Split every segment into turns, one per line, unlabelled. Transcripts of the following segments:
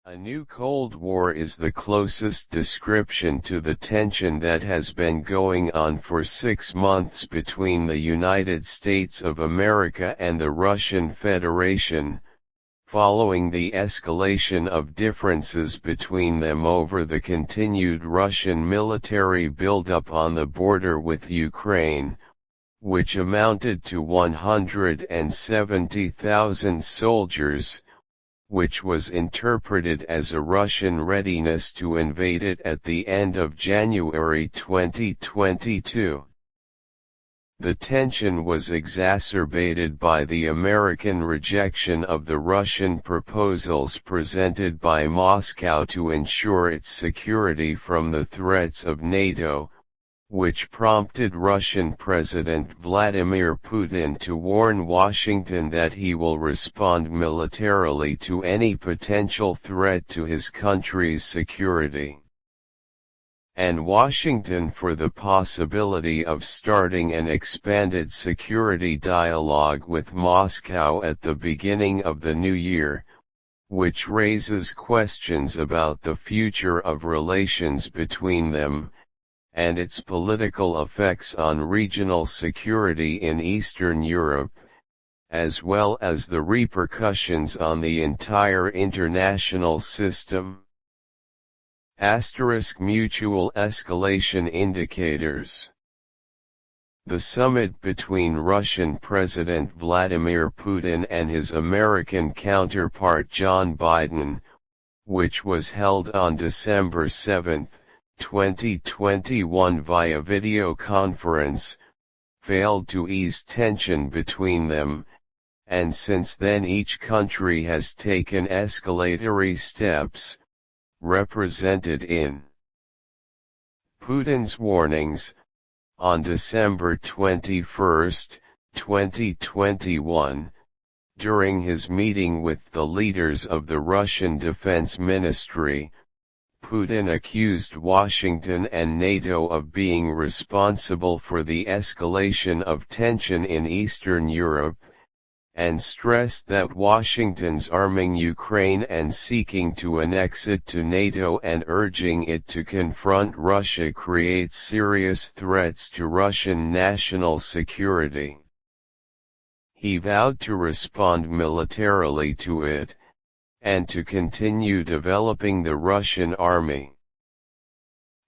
A new Cold War is the closest description to the tension that has been going on for 6 months between the United States of America and the Russian Federation, following the escalation of differences between them over the continued Russian military buildup on the border with Ukraine, which amounted to 170,000 soldiers, which was interpreted as a Russian readiness to invade it at the end of January 2022. The tension was exacerbated by the American rejection of the Russian proposals presented by Moscow to ensure its security from the threats of NATO, which prompted Russian President Vladimir Putin to warn Washington that he will respond militarily to any potential threat to his country's security, and Washington for the possibility of starting an expanded security dialogue with Moscow at the beginning of the new year, which raises questions about the future of relations between them, and its political effects on regional security in Eastern Europe, as well as the repercussions on the entire international system. Mutual escalation indicators. The summit between Russian President Vladimir Putin and his American counterpart John Biden, which was held on December 7, 2021 via video conference, failed to ease tension between them, and since then each country has taken escalatory steps, represented in Putin's warnings. On December 21, 2021, during his meeting with the leaders of the Russian Defense Ministry, Putin accused Washington and NATO of being responsible for the escalation of tension in Eastern Europe, and stressed that Washington's arming Ukraine and seeking to annex it to NATO and urging it to confront Russia creates serious threats to Russian national security. He vowed to respond militarily to it, and to continue developing the Russian army.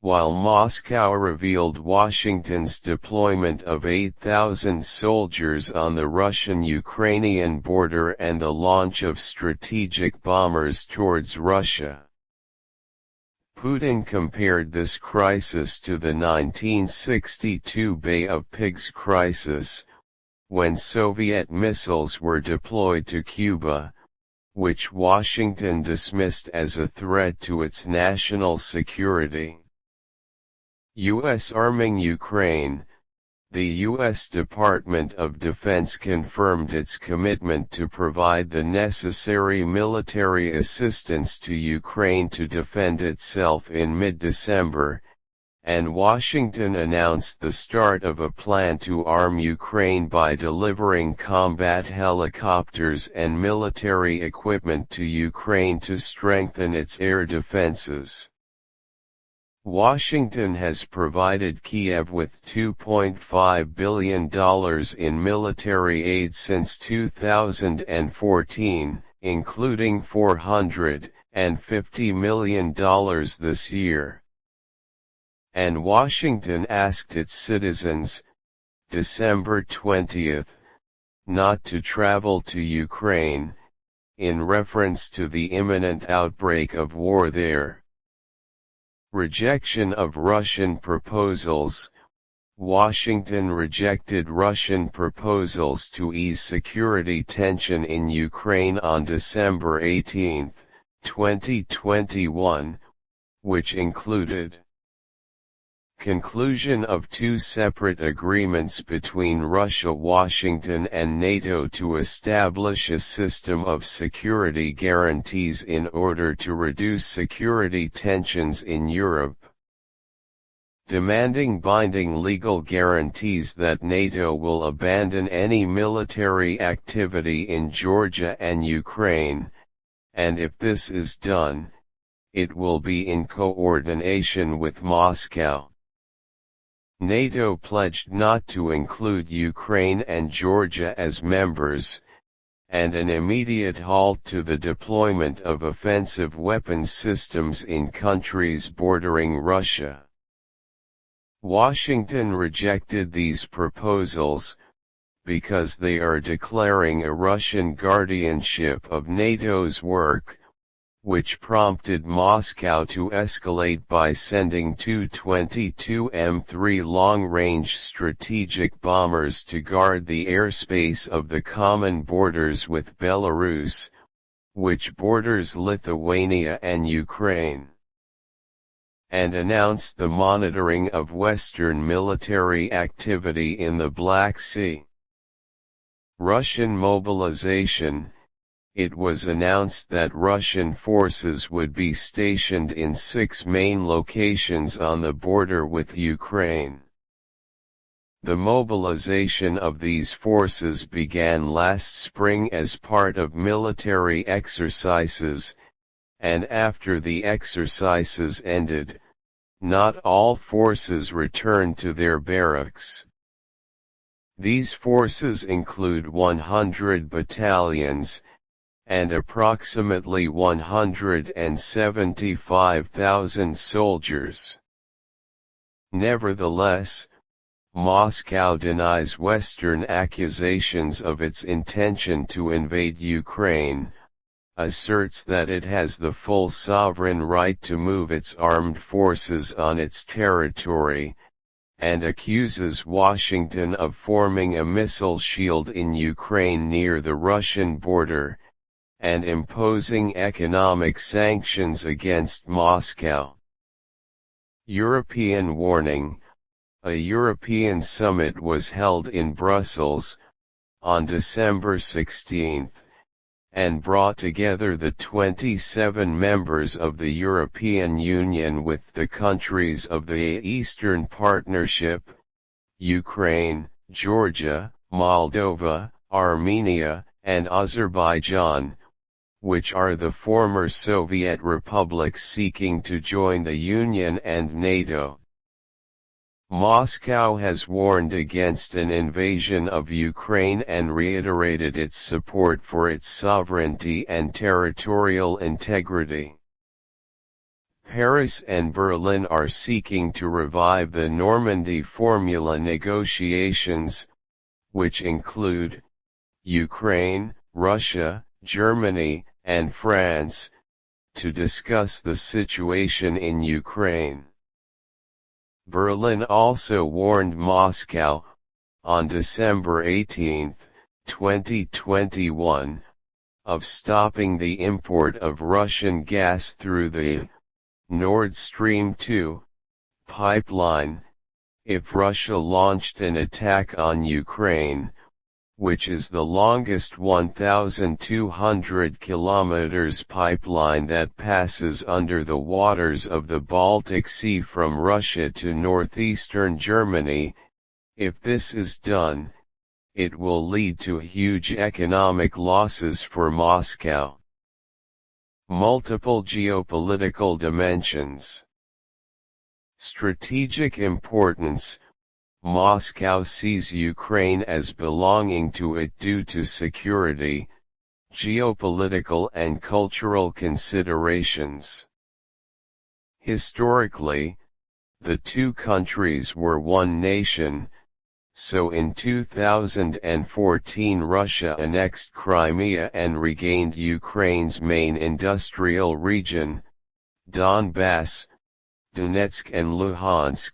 While Moscow revealed Washington's deployment of 8,000 soldiers on the Russian-Ukrainian border and the launch of strategic bombers towards Russia. Putin compared this crisis to the 1962 Bay of Pigs crisis, when Soviet missiles were deployed to Cuba, which Washington dismissed as a threat to its national security. U.S. arming Ukraine. The U.S. Department of Defense confirmed its commitment to provide the necessary military assistance to Ukraine to defend itself in mid-December, and Washington announced the start of a plan to arm Ukraine by delivering combat helicopters and military equipment to Ukraine to strengthen its air defenses. Washington has provided Kiev with $2.5 billion in military aid since 2014, including $450 million this year. And Washington asked its citizens, December 20, not to travel to Ukraine, in reference to the imminent outbreak of war there. Rejection of Russian proposals. Washington rejected Russian proposals to ease security tension in Ukraine on December 18, 2021, which included conclusion of 2 separate agreements between Russia, Washington and NATO to establish a system of security guarantees in order to reduce security tensions in Europe. Demanding binding legal guarantees that NATO will abandon any military activity in Georgia and Ukraine, and if this is done, it will be in coordination with Moscow. NATO pledged not to include Ukraine and Georgia as members, and an immediate halt to the deployment of offensive weapons systems in countries bordering Russia. Washington rejected these proposals, because they are declaring a Russian guardianship of NATO's work, which prompted Moscow to escalate by sending two 22 M3 long-range strategic bombers to guard the airspace of the common borders with Belarus, which borders Lithuania and Ukraine, and announced the monitoring of Western military activity in the Black Sea. Russian mobilization. It was announced that Russian forces would be stationed in 6 main locations on the border with Ukraine. The mobilization of these forces began last spring as part of military exercises, and after the exercises ended, not all forces returned to their barracks. These forces include 100 battalions, and approximately 175,000 soldiers. Nevertheless, Moscow denies Western accusations of its intention to invade Ukraine, asserts that it has the full sovereign right to move its armed forces on its territory, and accuses Washington of forming a missile shield in Ukraine near the Russian border, and imposing economic sanctions against Moscow. European warning. A European summit was held in Brussels, on December 16, and brought together the 27 members of the European Union with the countries of the Eastern Partnership, Ukraine, Georgia, Moldova, Armenia, and Azerbaijan, which are the former Soviet republics seeking to join the Union and NATO. Moscow has warned against an invasion of Ukraine and reiterated its support for its sovereignty and territorial integrity. Paris and Berlin are seeking to revive the Normandy Formula negotiations, which include Ukraine, Russia, Germany, and France, to discuss the situation in Ukraine. Berlin also warned Moscow, on December 18, 2021, of stopping the import of Russian gas through the Nord Stream 2 pipeline, if Russia launched an attack on Ukraine, which is the longest 1,200 kilometers pipeline that passes under the waters of the Baltic Sea from Russia to northeastern Germany. If this is done, it will lead to huge economic losses for Moscow. Multiple geopolitical dimensions. Strategic importance. Moscow sees Ukraine as belonging to it due to security, geopolitical and cultural considerations. Historically, the two countries were one nation, so in 2014 Russia annexed Crimea and regained Ukraine's main industrial region, Donbass, Donetsk and Luhansk.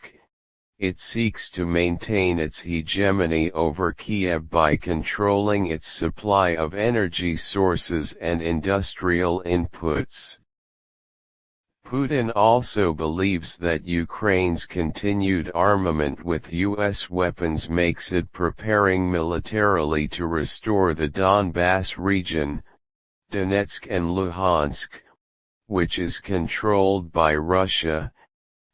It seeks to maintain its hegemony over Kiev by controlling its supply of energy sources and industrial inputs. Putin also believes that Ukraine's continued armament with U.S. weapons makes it preparing militarily to restore the Donbass region, Donetsk and Luhansk, which is controlled by Russia,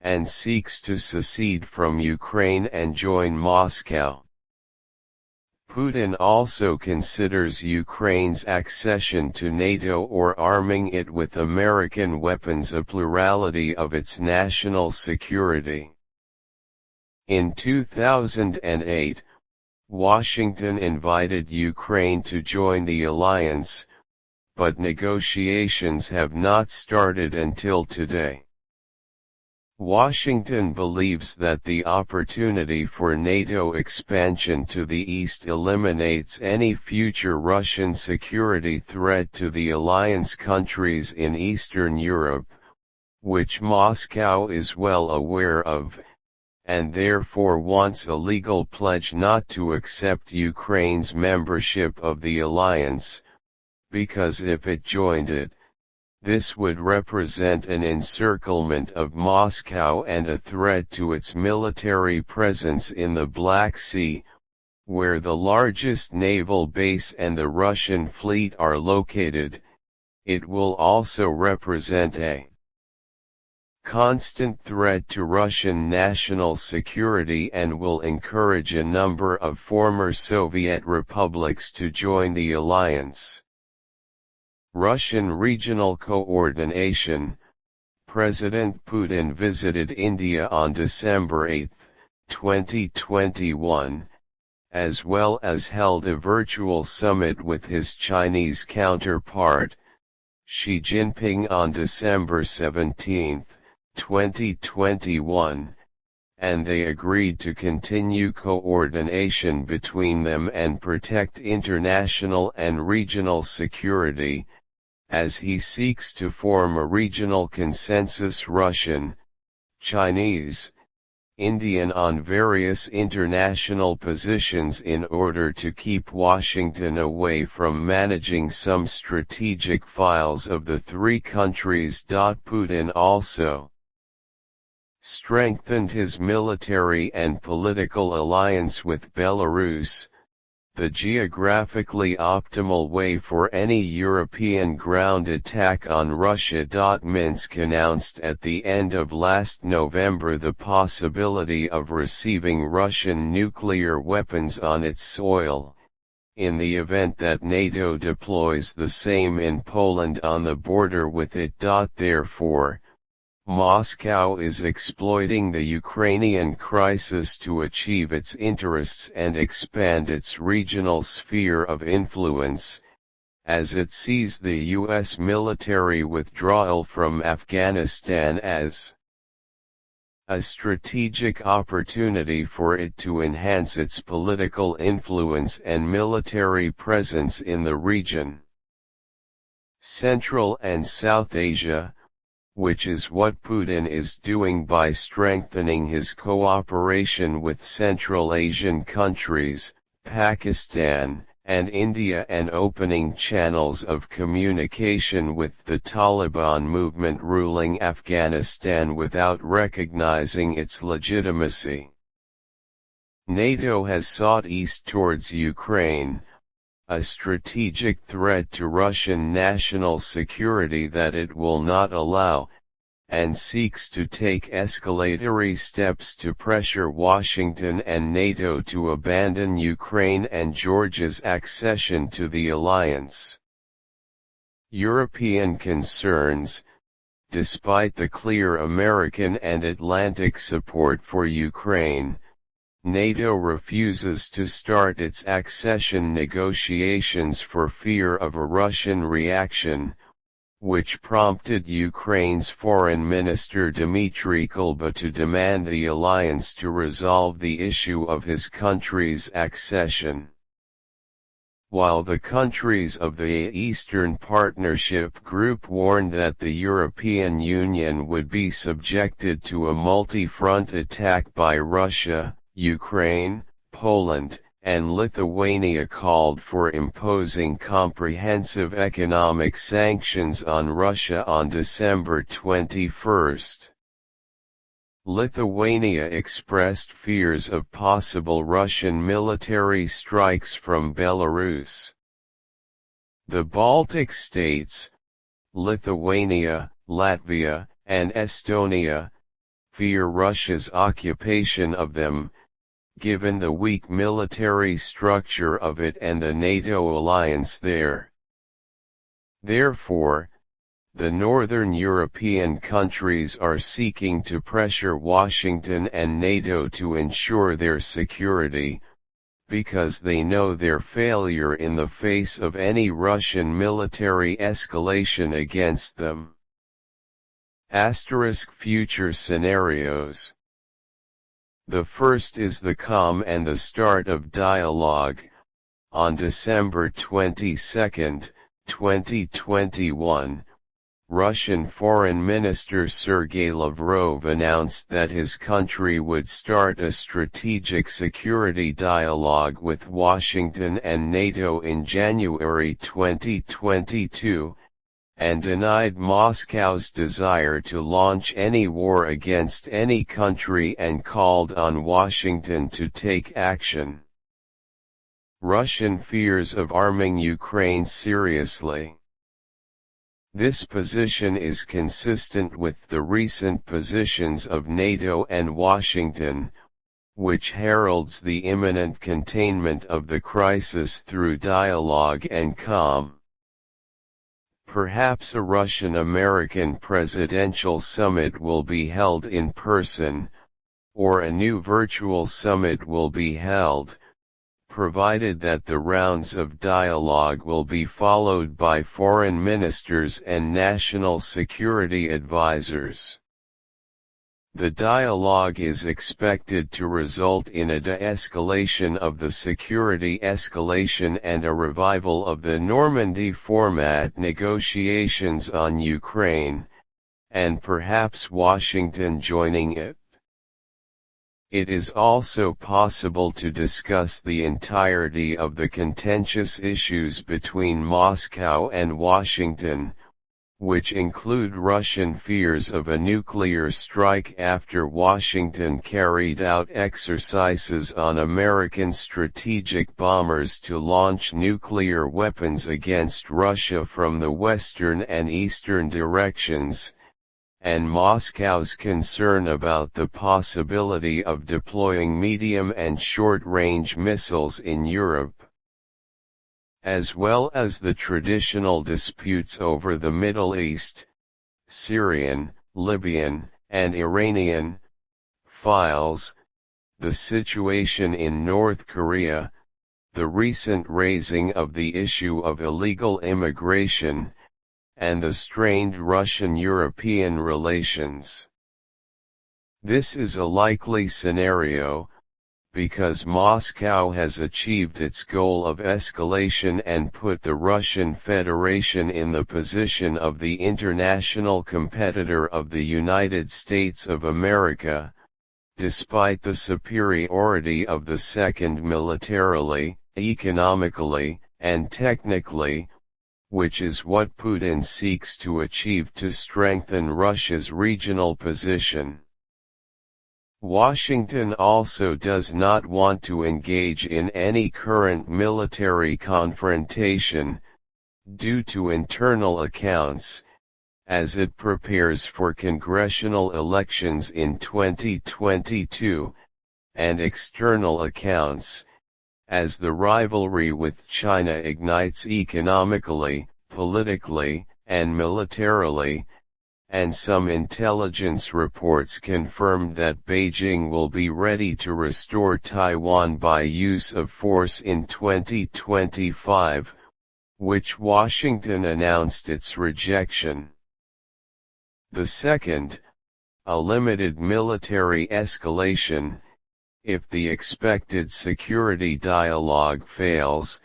and seeks to secede from Ukraine and join Moscow. Putin also considers Ukraine's accession to NATO or arming it with American weapons a plurality of its national security. In 2008, Washington invited Ukraine to join the alliance, but negotiations have not started until today. Washington believes that the opportunity for NATO expansion to the east eliminates any future Russian security threat to the alliance countries in Eastern Europe, which Moscow is well aware of, and therefore wants a legal pledge not to accept Ukraine's membership of the alliance, because if it joined it, this would represent an encirclement of Moscow and a threat to its military presence in the Black Sea, where the largest naval base and the Russian fleet are located. It will also represent a constant threat to Russian national security and will encourage a number of former Soviet republics to join the alliance. Russian regional coordination. President Putin visited India on December 8, 2021, as well as held a virtual summit with his Chinese counterpart, Xi Jinping on December 17, 2021, and they agreed to continue coordination between them and protect international and regional security, as he seeks to form a regional consensus Russian, Chinese, Indian on various international positions in order to keep Washington away from managing some strategic files of the three countries. Putin also strengthened his military and political alliance with Belarus, the geographically optimal way for any European ground attack on Russia. Minsk announced at the end of last November the possibility of receiving Russian nuclear weapons on its soil, in the event that NATO deploys the same in Poland on the border with it. Therefore, Moscow is exploiting the Ukrainian crisis to achieve its interests and expand its regional sphere of influence, as it sees the U.S. military withdrawal from Afghanistan as a strategic opportunity for it to enhance its political influence and military presence in the region. Central and South Asia, which is what Putin is doing by strengthening his cooperation with Central Asian countries, Pakistan, and India, and opening channels of communication with the Taliban movement ruling Afghanistan without recognizing its legitimacy. NATO has sought east towards Ukraine, a strategic threat to Russian national security that it will not allow, and seeks to take escalatory steps to pressure Washington and NATO to abandon Ukraine and Georgia's accession to the alliance. European concerns. Despite the clear American and Atlantic support for Ukraine, NATO refuses to start its accession negotiations for fear of a Russian reaction, which prompted Ukraine's Foreign Minister Dmitry Kuleba to demand the alliance to resolve the issue of his country's accession. While the countries of the Eastern Partnership Group warned that the European Union would be subjected to a multi-front attack by Russia, Ukraine, Poland, and Lithuania called for imposing comprehensive economic sanctions on Russia on December 21. Lithuania expressed fears of possible Russian military strikes from Belarus. The Baltic states, Lithuania, Latvia, and Estonia, fear Russia's occupation of them, given the weak military structure of it and the NATO alliance there. Therefore, the Northern European countries are seeking to pressure Washington and NATO to ensure their security, because they know their failure in the face of any Russian military escalation against them. Future scenarios. The first is the calm and the start of dialogue. On December 22, 2021, Russian Foreign Minister Sergei Lavrov announced that his country would start a strategic security dialogue with Washington and NATO in January 2022, and denied Moscow's desire to launch any war against any country and called on Washington to take action. Russian fears of arming Ukraine seriously. This position is consistent with the recent positions of NATO and Washington, which heralds the imminent containment of the crisis through dialogue and calm. Perhaps a Russian-American presidential summit will be held in person, or a new virtual summit will be held, provided that the rounds of dialogue will be followed by foreign ministers and national security advisors. The dialogue is expected to result in a de-escalation of the security escalation and a revival of the Normandy format negotiations on Ukraine, and perhaps Washington joining it. It is also possible to discuss the entirety of the contentious issues between Moscow and Washington, which include Russian fears of a nuclear strike after Washington carried out exercises on American strategic bombers to launch nuclear weapons against Russia from the western and eastern directions, and Moscow's concern about the possibility of deploying medium and short-range missiles in Europe, as well as the traditional disputes over the Middle East, Syrian, Libyan, and Iranian files, the situation in North Korea, the recent raising of the issue of illegal immigration, and the strained Russian-European relations. This is a likely scenario, because Moscow has achieved its goal of escalation and put the Russian Federation in the position of the international competitor of the United States of America, despite the superiority of the second militarily, economically, and technically, which is what Putin seeks to achieve to strengthen Russia's regional position. Washington also does not want to engage in any current military confrontation, due to internal accounts, as it prepares for congressional elections in 2022, and external accounts, as the rivalry with China ignites economically, politically, and militarily, and some intelligence reports confirmed that Beijing will be ready to restore Taiwan by use of force in 2025, which Washington announced its rejection. The second, a limited military escalation, if the expected security dialogue fails.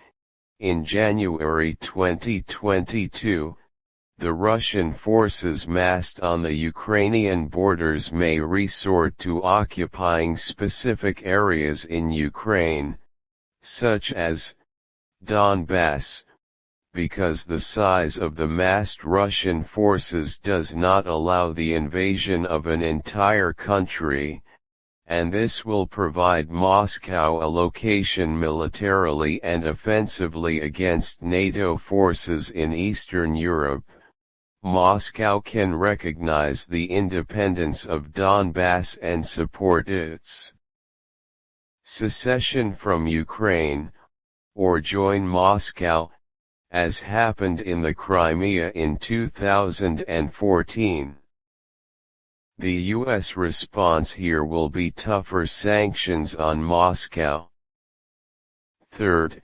In January 2022, the Russian forces massed on the Ukrainian borders may resort to occupying specific areas in Ukraine, such as Donbass, because the size of the massed Russian forces does not allow the invasion of an entire country, and this will provide Moscow a location militarily and offensively against NATO forces in Eastern Europe. Moscow can recognize the independence of Donbass and support its secession from Ukraine, or join Moscow, as happened in the Crimea in 2014. The U.S. response here will be tougher sanctions on Moscow. Third,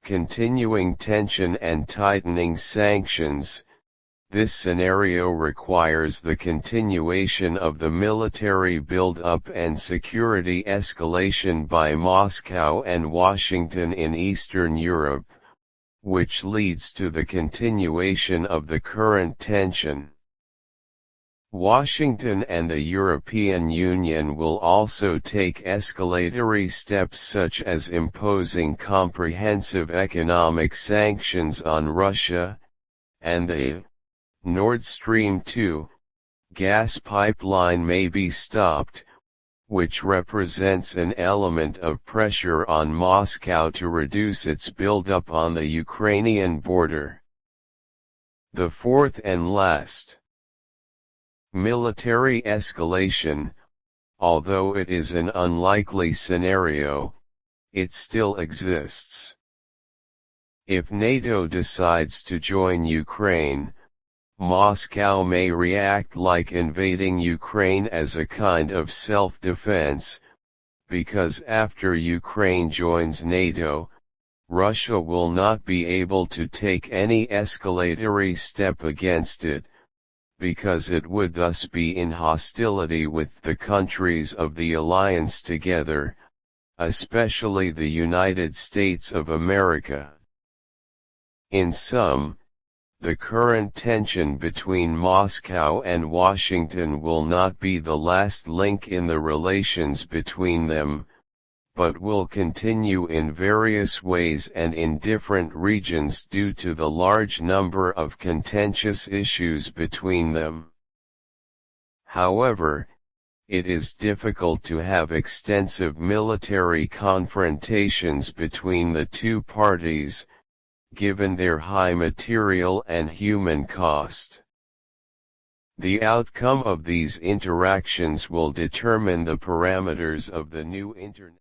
continuing tension and tightening sanctions. This scenario requires the continuation of the military buildup and security escalation by Moscow and Washington in Eastern Europe, which leads to the continuation of the current tension. Washington and the European Union will also take escalatory steps such as imposing comprehensive economic sanctions on Russia, and the Nord Stream 2 gas pipeline may be stopped, which represents an element of pressure on Moscow to reduce its buildup on the Ukrainian border. The fourth and last, military escalation. Although it is an unlikely scenario, it still exists. If NATO decides to join Ukraine, Moscow may react like invading Ukraine as a kind of self-defense, because after Ukraine joins NATO, Russia will not be able to take any escalatory step against it, because it would thus be in hostility with the countries of the alliance together, especially the United States of America. In sum, the current tension between Moscow and Washington will not be the last link in the relations between them, but will continue in various ways and in different regions due to the large number of contentious issues between them. However, it is difficult to have extensive military confrontations between the two parties, given their high material and human cost. The outcome of these interactions will determine the parameters of the new international